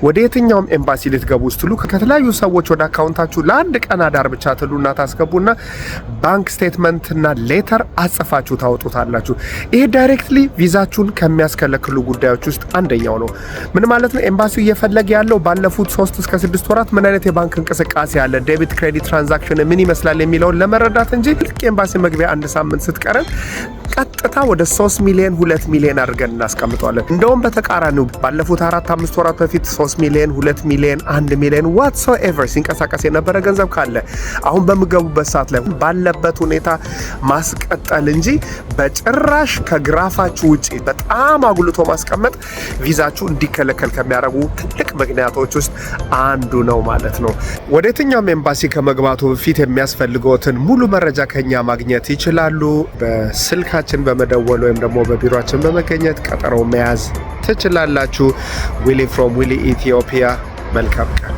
ወደ የትኛውም ኤምባሲ ልትገቡ ስትሉ ከተለያዩ ሰዎች ወደ አካውንታችሁ ለአንድ ቀን አዳር ብቻ ትሉና ታስገቡና ባንክ ስቴትመንትና ሌተር አጽፋችሁ ታወጡታላችሁ። ይሄ ዳይሬክትሊ ቪዛችሁን ከሚያስከለክሉ ጉዳዮች ውስጥ አንደኛው ነው። ምን ማለት ነው? ኤምባሲው እየፈለገ ያለው ባለፉት 3 እስከ 6 ወራት ምን አይነት የባንክ እንቅስቃሴ አለ፣ ዴቢት ክሬዲት ትራንዛክሽን ምን ይመስላል የሚለውን ለመረዳት እንጂ ልክ ኤምባሲ መግቢያ አንድ ሳምንት ስትቀረን ቀጥታ ወደ 3 ሚሊዮን 2 ሚሊዮን አድርገን እናስቀምጠዋለን። እንደውም በተቃራኒው ባለፉት 4-5 ወራት በፊት 3 ሚሊዮን 2 ሚሊዮን 1 ሚሊዮን ዋትሶኤቨር ሲንቀሳቀስ የነበረ ገንዘብ ካለ አሁን በምገቡበት ሰዓት ላይ ባለበት ሁኔታ ማስቀጠል እንጂ በጭራሽ ከግራፋችሁ ውጪ በጣም አጉልቶ ማስቀመጥ ቪዛችሁ እንዲከለከል ከሚያደርጉ ትልቅ ምክንያቶች ውስጥ አንዱ ነው ማለት ነው። ወደ የትኛውም ኤምባሲ ከመግባቱ በፊት የሚያስፈልገውትን ሙሉ መረጃ ከኛ ማግኘት ይችላሉ። በስልካችን በመደወል ወይም ደግሞ በቢሮአችን በመገኘት ቀጠሮ መያዝ ትችላላችሁ። ዊሊ ፍሮም ዊሊ ኢትዮጵያ። መልካም ቀን።